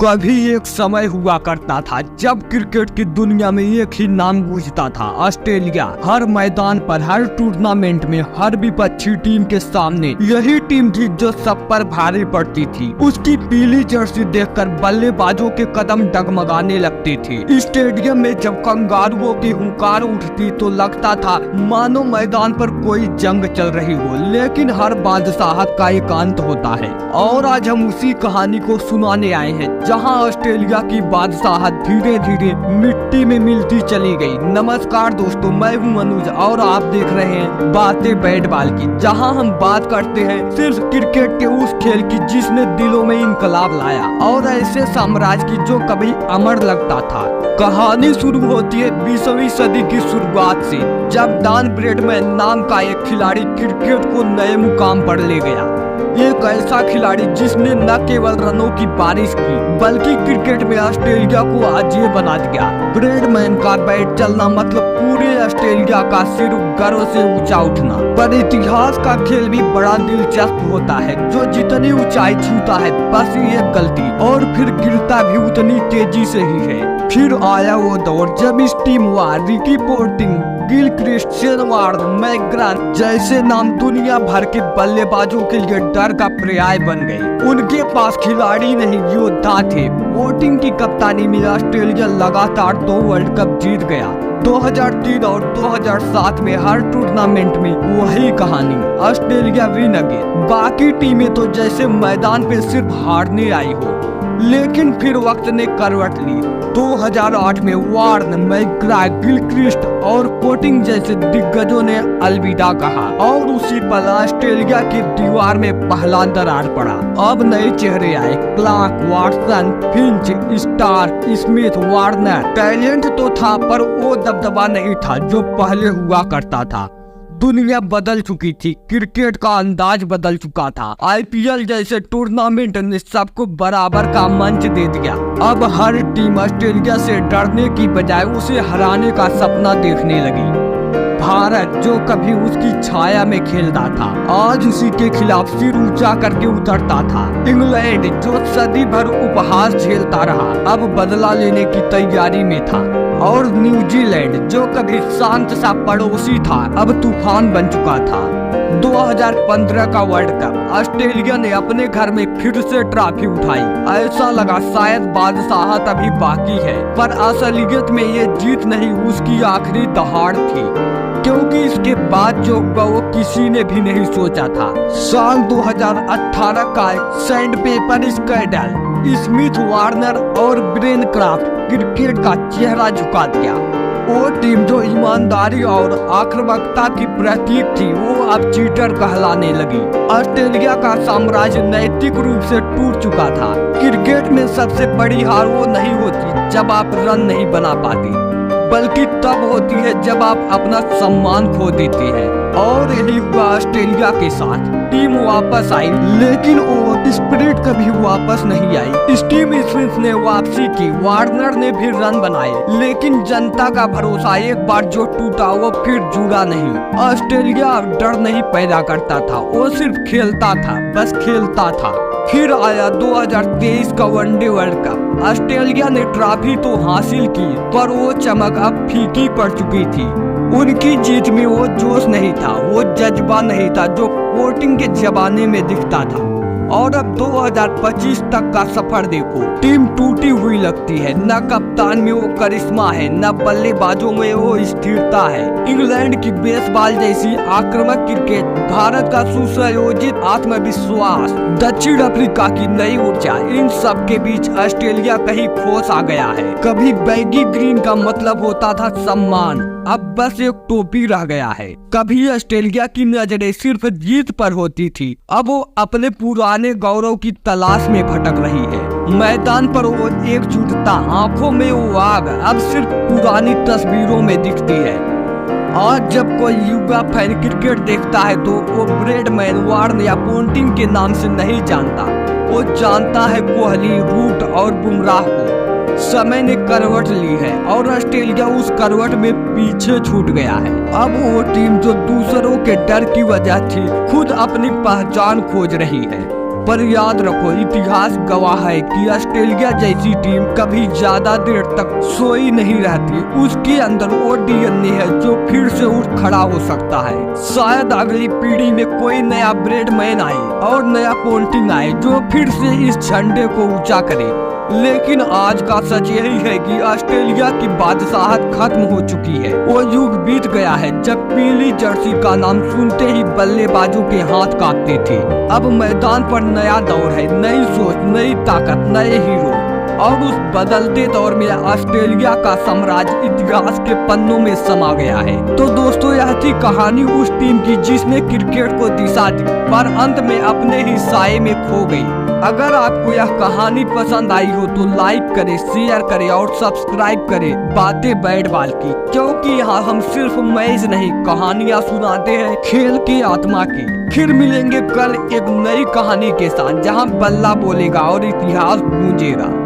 कभी एक समय हुआ करता था जब क्रिकेट की दुनिया में एक ही नाम गूंजता था, ऑस्ट्रेलिया। हर मैदान पर, हर टूर्नामेंट में, हर विपक्षी टीम के सामने यही टीम थी जो सब पर भारी पड़ती थी। उसकी पीली जर्सी देखकर बल्लेबाजों के कदम डगमगाने लगते थे। स्टेडियम में जब कंगारुओं की हुंकार उठती तो लगता था मानो मैदान पर कोई जंग चल रही हो, लेकिन हर बादशाहत का एक अंत होता है। और आज हम उसी कहानी को सुनाने आए हैं जहां ऑस्ट्रेलिया की बादशाहत धीरे धीरे मिट्टी में मिलती चली गई। नमस्कार दोस्तों, मैं हूं मनोज और आप देख रहे हैं बातें बैट बॉल की, जहां हम बात करते हैं सिर्फ क्रिकेट के उस खेल की जिसने दिलों में इनकलाब लाया और ऐसे साम्राज्य की जो कभी अमर लगता था। कहानी शुरू होती है 20वीं सदी की शुरुआत से, जब डॉन ब्रैडमैन नाम का एक खिलाड़ी क्रिकेट को नए मुकाम पर ले गया। एक ऐसा खिलाड़ी जिसने न केवल रनों की बारिश की बल्कि क्रिकेट में ऑस्ट्रेलिया को अजेय बना दिया। ब्रैडमैन का बैट चलना मतलब पूरे ऑस्ट्रेलिया का सिर गर्व से ऊंचा उठना। पर इतिहास का खेल भी बड़ा दिलचस्प होता है, जो जितनी ऊंचाई छूता है बस एक गलती और फिर गिरता भी उतनी तेजी से ही है। फिर आया वो दौर जब इस team Ricky Ponting, Gilchrist, Shane Warne, McGrath जैसे नाम दुनिया भर के बल्लेबाजों के लिए डर का पर्याय बन गए। उनके पास खिलाड़ी नहीं, योद्धा थे। पोंटिंग की कप्तानी में ऑस्ट्रेलिया लगातार 2 वर्ल्ड कप जीत गया। 2003 और 2007 में हर टूर्नामेंट में वही कहानी, ऑस्ट्रेलिया विन अगेन। बाकी टीमें तो जैसे मैदान पे सिर्फ हारने आई हो। लेकिन फिर वक्त ने करवट ली। 2008 में वॉर्न, मैकग्रा, गिलक्रिस्ट और पोंटिंग जैसे दिग्गजों ने अलविदा कहा और उसी पल ऑस्ट्रेलिया की दीवार में पहला दरार पड़ा। अब नए चेहरे आए, Clarke, Watson, Finch, Starc, Smith, Warner. Talent तो था पर वो दबदबा नहीं था जो पहले हुआ करता था। दुनिया बदल चुकी थी, क्रिकेट का अंदाज बदल चुका था। IPL जैसे टूर्नामेंट ने सबको बराबर का मंच दे दिया। अब हर टीम ऑस्ट्रेलिया से डरने की बजाय उसे हराने का सपना देखने लगी। भारत, जो कभी उसकी छाया में खेलता था, आज उसी के खिलाफ सिर ऊंचा करके उतरता था। इंग्लैंड, जो सदी भर उपहास झेलता रहा, अब बदला लेने की तैयारी में था। और न्यूजीलैंड, जो कभी शांत सा पड़ोसी था, अब तूफान बन चुका था। 2015 का वर्ल्ड कप ऑस्ट्रेलिया ने अपने घर में फिर से ट्रॉफी उठाई। ऐसा लगा शायद बादशाहत अभी बाकी है, पर असलियत में ये जीत नहीं, उसकी आखिरी दहाड़ थी। क्योंकि इसके बाद जो हुआ वो किसी ने भी नहीं सोचा था। साल 2018 का सैंडपेपर स्कैंडल, स्मिथ, वार्नर और ब्रेन क्राफ्ट क्रिकेट का चेहरा झुका दिया। वो टीम जो ईमानदारी और आक्रामकता की प्रतीक थी, वो अब चीटर कहलाने लगी। ऑस्ट्रेलिया का साम्राज्य नैतिक रूप से टूट चुका था। क्रिकेट में सबसे बड़ी हार वो नहीं होती जब आप रन नहीं बना पाती, बल्कि तब होती है जब आप अपना सम्मान खो देते हैं। और यही हुआ ऑस्ट्रेलिया के साथ। टीम वापस आई, लेकिन वो स्पिरिट कभी वापस नहीं आई। स्टीव स्मिथ ने वापसी की, वार्नर ने भी रन बनाए, लेकिन जनता का भरोसा एक बार जो टूटा वो फिर जुड़ा नहीं। ऑस्ट्रेलिया डर नहीं पैदा करता था, वो सिर्फ खेलता था, बस खेलता था। फिर आया 2023 का वनडे वर्ल्ड कप। ऑस्ट्रेलिया ने ट्रॉफी तो हासिल की, पर वो चमक अब फीकी पड़ चुकी थी। उनकी जीत में वो जोश नहीं था, वो जज्बा नहीं था जो पोंटिंग के जमाने में दिखता था। और अब 2025 तक का सफर देखो, टीम टूटी हुई लगती है। न कप्तान में वो करिश्मा है, न बल्लेबाजों में वो स्थिरता है। इंग्लैंड की बेसबॉल जैसी आक्रामक क्रिकेट, भारत का सुसंयोजित आत्मविश्वास, दक्षिण अफ्रीका की नई ऊर्जा, इन सब के बीच ऑस्ट्रेलिया कहीं खोस आ गया है। कभी बैगी ग्रीन का मतलब होता था सम्मान, अब बस एक टोपी रह गया है। कभी ऑस्ट्रेलिया की नजरें सिर्फ जीत पर होती थी, अब वो अपने पुराने गौरव की तलाश में भटक रही है। मैदान पर वो एकजुटता, आंखों में वो आग अब सिर्फ पुरानी तस्वीरों में दिखती है। आज जब कोई युवा फैन क्रिकेट देखता है तो वो ब्रैडमैन, वॉर्न या पोंटिंग के नाम से नहीं जानता, वो जानता है कोहली, रूट और बुमराह को। समय ने करवट ली है और ऑस्ट्रेलिया उस करवट में पीछे छूट गया है। अब वो टीम जो दूसरों के डर की वजह थी, खुद अपनी पहचान खोज रही है। पर याद रखो, इतिहास गवाह है कि ऑस्ट्रेलिया जैसी टीम कभी ज्यादा देर तक सोई नहीं रहती। उसके अंदर वो डीएनए है जो फिर से उठ खड़ा हो सकता है। शायद अगली पीढ़ी में कोई नया ब्रेडमैन आए और नया पोंटिंग आए जो फिर से इस झंडे को ऊंचा करे। लेकिन आज का सच यही है कि ऑस्ट्रेलिया की बादशाहत खत्म हो चुकी है। वो युग बीत गया है जब पीली जर्सी का नाम सुनते ही बल्लेबाजों के हाथ कांपते थे। अब मैदान पर नया दौर है, नई सोच, नई ताकत, नए हीरो। और उस बदलते दौर में ऑस्ट्रेलिया का साम्राज्य इतिहास के पन्नों में समा गया है। तो दोस्तों, यह थी कहानी उस टीम की जिसने क्रिकेट को दिशा दी पर अंत में अपने ही साये में खो गई। अगर आपको यह कहानी पसंद आई हो तो लाइक करें, शेयर करें और सब्सक्राइब करें बातें बैट बॉल की, क्योंकि यहाँ हम सिर्फ मैच नहीं कहानियाँ सुनाते हैं खेल की आत्मा की। फिर मिलेंगे कल एक नई कहानी के साथ जहाँ बल्ला बोलेगा और इतिहास गूंजेगा।